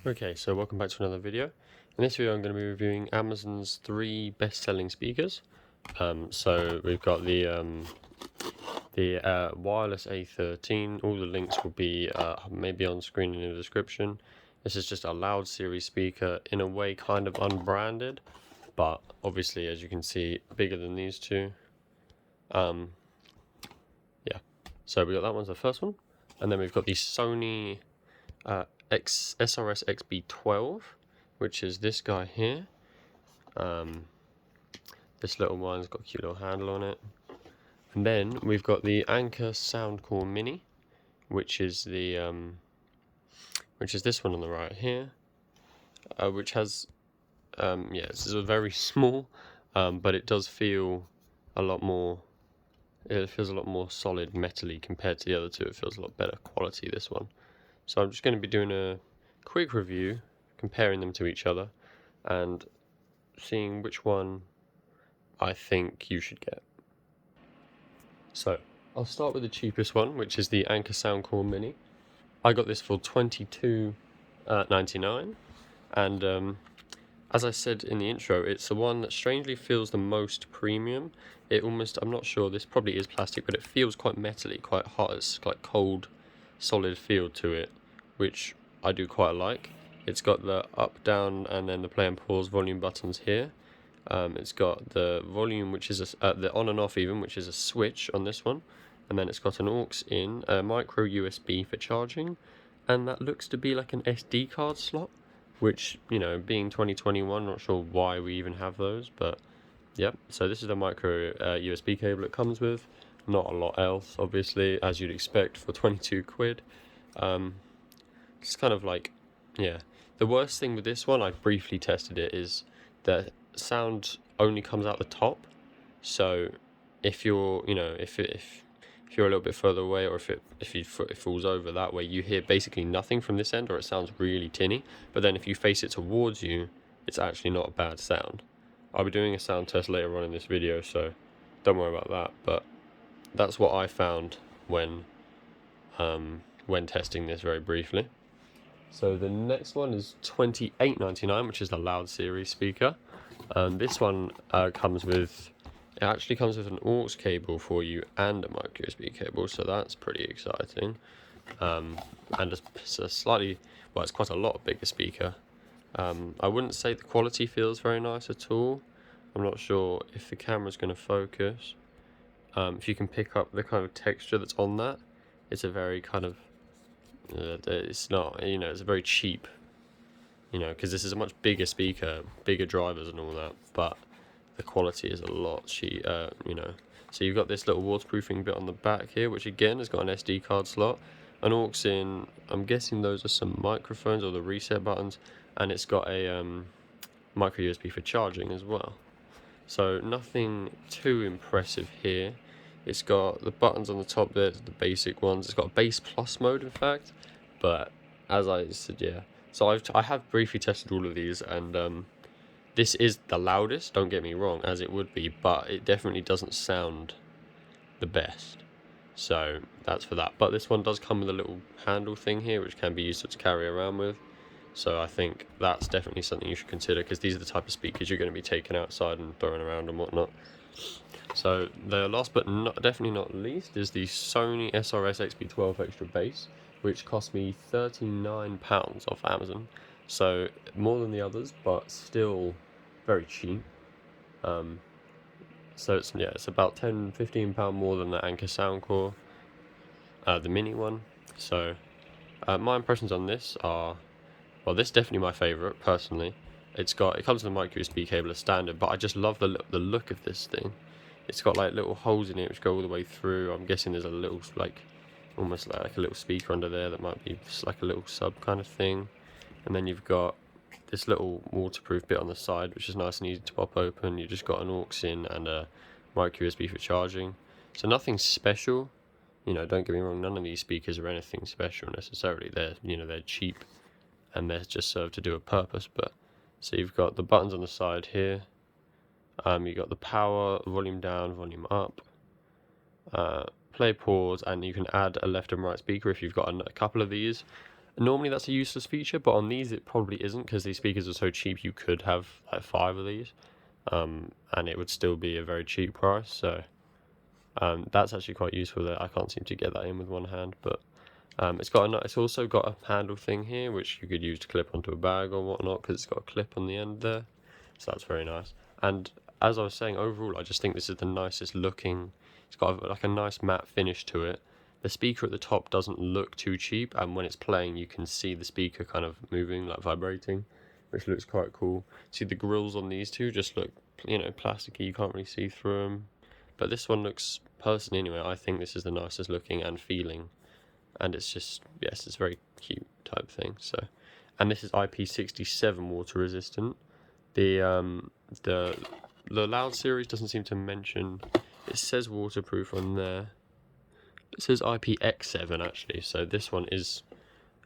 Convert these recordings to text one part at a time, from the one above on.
Okay, so welcome back to another video. In this video I'm going to be reviewing Amazon's 3 best-selling speakers. So we've got the wireless A13. All the links will be maybe on screen in the description. This is just a loud series speaker, in a way kind of unbranded, but obviously as you can see bigger than these two. Yeah, so we got that one's the first one, and then we've got the Sony Srs Xb12, which is this guy here. This little one's got a cute little handle on it. And then we've got the Anker Soundcore Mini, which is the which is this one on the right here, which has yeah, this is a very small, but it does feel a lot more. It feels a lot more solid, metally compared to the other two. It feels a lot better quality, this one. So I'm just going to be doing a quick review, comparing them to each other, and seeing which one I think you should get. So I'll start with the cheapest one, which is the Anker Soundcore Mini. I got this for $22.99, and as I said in the intro, it's the one that strangely feels the most premium. It almost, I'm not sure, this probably is plastic, but it feels quite metally, quite hot. It's like cold, solid feel to it, which I do quite like. It's got the up, down, and then the play and pause volume buttons here. It's got the volume, which is the on and off even, which is a switch on this one. And then it's got an aux in, a micro USB for charging, and that looks to be like an SD card slot, which, you know, being 2021, not sure why we even have those, but yep. So this is the micro USB cable it comes with. Not a lot else, obviously, as you'd expect for 22 quid. It's kind of like, yeah. The worst thing with this one, I briefly tested it, is that sound only comes out the top. So if you're, you know, if you're a little bit further away, or if it falls over that way, you hear basically nothing from this end, or it sounds really tinny. But then if you face it towards you, it's actually not a bad sound. I'll be doing a sound test later on in this video, so don't worry about that. But that's what I found when testing this very briefly. So the next one is $28.99, which is the Loud Series speaker. This one comes with, it actually comes with an aux cable for you and a micro USB cable, so that's pretty exciting. And it's a slightly, well, it's quite a lot bigger speaker. I wouldn't say the quality feels very nice at all. I'm not sure if the camera's going to focus. If you can pick up the kind of texture that's on that, it's a very kind of, it's not, you know, it's a very cheap, you know, because this is a much bigger speaker, bigger drivers and all that, but the quality is a lot cheap, you know. So you've got this little waterproofing bit on the back here, which again has got an SD card slot, an aux in, I'm guessing those are some microphones or the reset buttons, and it's got a micro USB for charging as well. So nothing too impressive here. It's got the buttons on the top there, the basic ones. It's got a bass plus mode, in fact, but as I said, yeah. So I have briefly tested all of these, and this is the loudest, don't get me wrong, as it would be, but it definitely doesn't sound the best. So that's for that. But this one does come with a little handle thing here, which can be used to carry around with. So I think that's definitely something you should consider, because these are the type of speakers you're going to be taking outside and throwing around and whatnot. So the last but definitely not least is the Sony Srs Xb12 extra bass, which cost me £39 off Amazon. So more than the others, but still very cheap. So it's about £10-15 more than the Anker Soundcore, the mini one. So my impressions on this are, well, this is definitely my favourite personally. It comes with a micro USB cable as standard, but I just love the look of this thing. It's got like little holes in it which go all the way through. I'm guessing there's a little, like, almost like a little speaker under there that might be just like a little sub kind of thing. And then you've got this little waterproof bit on the side, which is nice and easy to pop open. You just got an aux in and a micro USB for charging. So nothing special. You know, don't get me wrong, none of these speakers are anything special necessarily. They're, you know, they're cheap and they're just served to do a purpose. But so you've got the buttons on the side here. You've got the power, volume down, volume up, play, pause, and you can add a left and right speaker if you've got a couple of these. Normally that's a useless feature, but on these it probably isn't, because these speakers are so cheap you could have like 5 of these, and it would still be a very cheap price. So that's actually quite useful. That I can't seem to get that in with one hand, but it's also got a handle thing here which you could use to clip onto a bag or whatnot, because it's got a clip on the end there, so that's very nice. And as I was saying, overall I just think this is the nicest looking. It's got like a nice matte finish to it. The speaker at the top doesn't look too cheap, and when it's playing you can see the speaker kind of moving, like vibrating, which looks quite cool. See, the grills on these two just look, you know, plasticky, you can't really see through them. But this one looks, personally anyway, I think this is the nicest looking and feeling. And it's just, yes, it's a very cute type thing. So, and this is IP67 water resistant. The Loud series doesn't seem to mention, it says waterproof on there. It says IPX7 actually, so this one is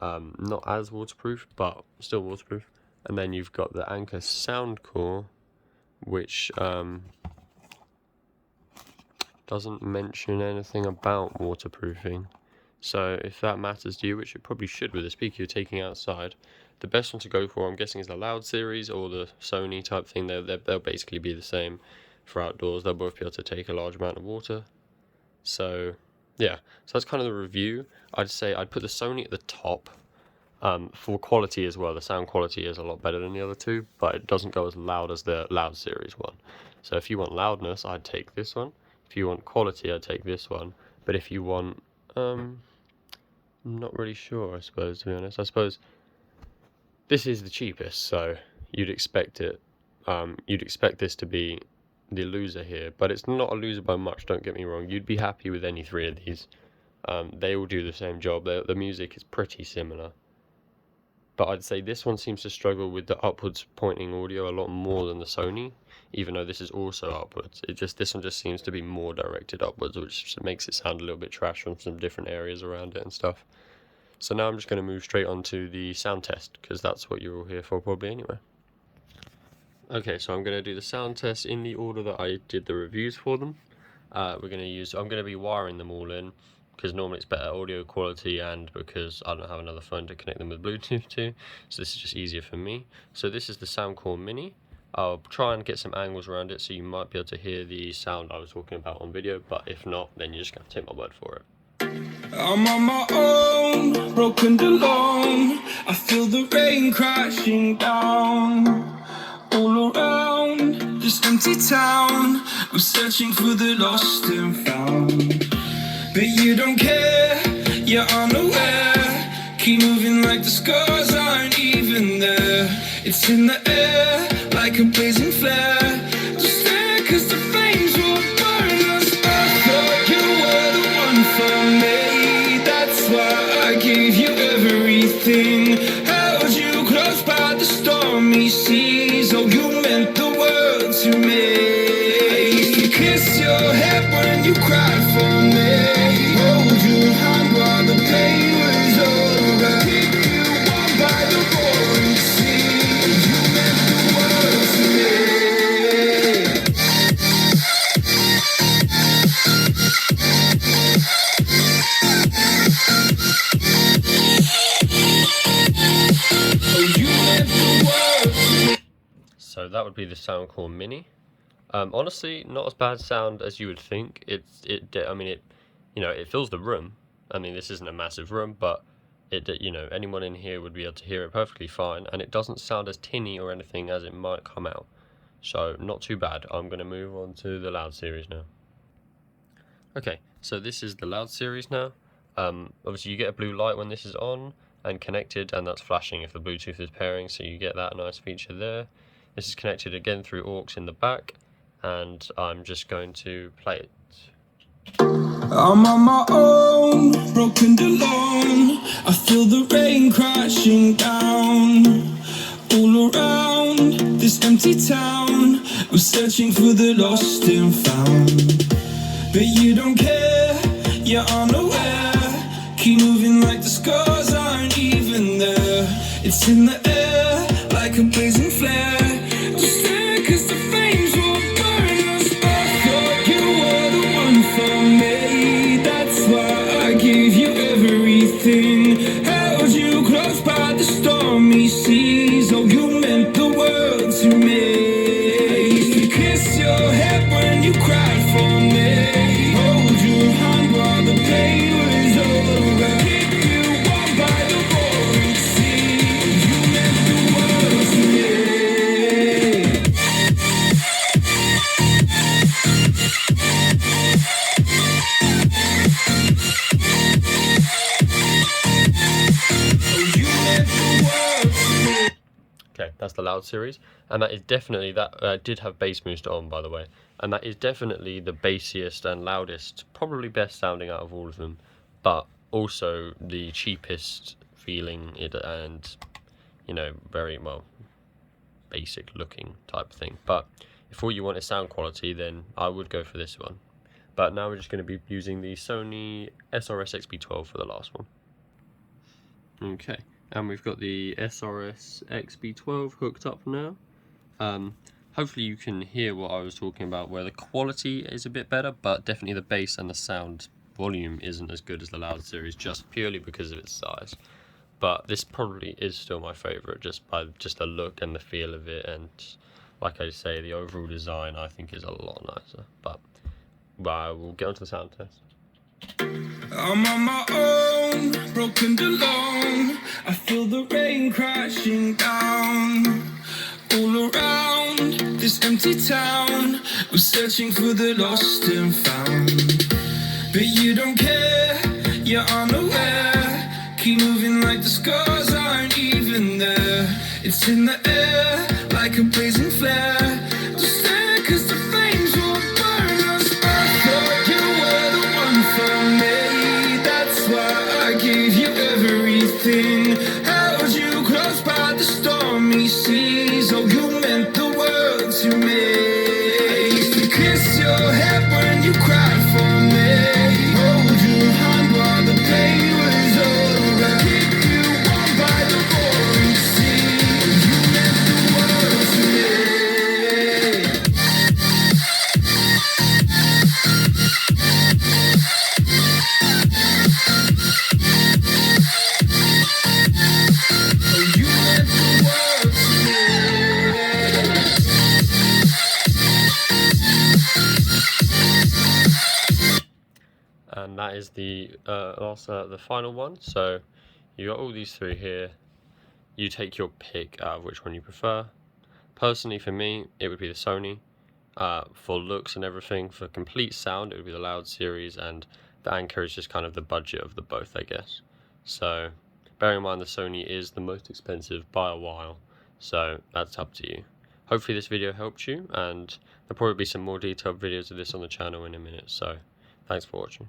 not as waterproof, but still waterproof. And then you've got the Anker Soundcore, which doesn't mention anything about waterproofing. So if that matters to you, which it probably should with the speaker you're taking outside, the best one to go for, I'm guessing, is the Loud series or the Sony type thing. They'll basically be the same for outdoors. They'll both be able to take a large amount of water. So yeah, so that's kind of the review. I'd say I'd put the Sony at the top. For quality as well, the sound quality is a lot better than the other two, but it doesn't go as loud as the Loud series one. So if you want loudness, I'd take this one. If you want quality, I'd take this one. But if you want, I'm not really sure, I suppose, to be honest. I suppose this is the cheapest, so you'd expect it. You'd expect this to be the loser here, but it's not a loser by much, don't get me wrong. You'd be happy with any 3 of these. They all do the same job. The music is pretty similar. But I'd say this one seems to struggle with the upwards pointing audio a lot more than the Sony, even though this is also upwards. This one just seems to be more directed upwards, which makes it sound a little bit trash from some different areas around it and stuff. So now I'm just going to move straight on to the sound test, because that's what you're all here for probably anyway. Okay, so I'm going to do the sound test in the order that I did the reviews for them. I'm going to be wiring them all in, because normally it's better audio quality and because I don't have another phone to connect them with Bluetooth to, so this is just easier for me. So this is the Soundcore Mini. I'll try and get some angles around it so you might be able to hear the sound I was talking about on video, but if not, then you're just going to take my word for it. I'm on my own, broken and alone. I feel the rain crashing down all around this empty town. I'm searching for the lost and found, but you don't care, you're unaware. Keep moving like the scars aren't even there. It's in the air like a blazing flare. Just stare, cause the flames will burn us. I thought you were the one for me, that's why I gave you everything. Held you close by the stormy seas. Oh, you meant the world to me. I used to kiss your head when you cried for me, hold your hand while the pain was over, keep you warm by the roaring sea. You meant the world to me. Oh, you meant the world to me. So that would be the Soundcore Mini. Honestly, not as bad sound as you would think. It fills the room. I mean, this isn't a massive room, but anyone in here would be able to hear it perfectly fine, and it doesn't sound as tinny or anything as it might come out. So not too bad. I'm going to move on to the Loud series now. Okay, so this is the Loud series now. Obviously you get a blue light when this is on and connected, and that's flashing if the Bluetooth is pairing, so you get that nice feature there. This is connected again through aux in the back, and I'm just going to play it. I'm on my own, broken and alone. I feel the rain crashing down all around this empty town. I'm searching for the lost and found, but you don't care, you're unaware. Keep moving like the scars aren't even there. It's in the air like a blazing flare. Just stare, cause the flames will burn us. I thought you were the one for me, that's why I gave you everything. Held you close Okay, that's the loud series, and that is definitely, that did have bass booster on, by the way, and that is definitely the bassiest and loudest, probably best sounding out of all of them, but also the cheapest feeling and, you know, very, well, basic looking type thing. But if all you want is sound quality, then I would go for this one. But now we're just going to be using the Sony Srs Xb12 for the last one. Okay, and we've got the Srs Xb12 hooked up now. Hopefully you can hear what I was talking about, where the quality is a bit better, but definitely the bass and the sound volume isn't as good as the loud series, just purely because of its size. But this probably is still my favourite, just by the look and the feel of it, and like I say, the overall design I think is a lot nicer. But we'll get onto the sound test. I'm on my own, broken and alone. I feel the rain crashing down all around this empty town. We're searching for the lost and found, but you don't care, you're unaware. Keep moving like the scars aren't even there. It's in the air like a blazing flare. Just stare, 'cause the flames will burn us. I thought you were the one for me, that's why I gave you everything. Held you close by the stormy seas. Oh, you meant the world to me. I used to kiss your head when you cried for me. Hold your hand while the pain was over. Keep you warm by the roaring sea. You meant the world to me. Oh, you meant the world to me. And that is the the final one. So you got all these three here. You take your pick out of which one you prefer. Personally, for me, it would be the Sony. For looks and everything, for complete sound, it would be the loud series, and the Anchor is just kind of the budget of the both, I guess. So bearing in mind the Sony is the most expensive by a while, so that's up to you. Hopefully this video helped you, and there'll probably be some more detailed videos of this on the channel in a minute, so thanks for watching.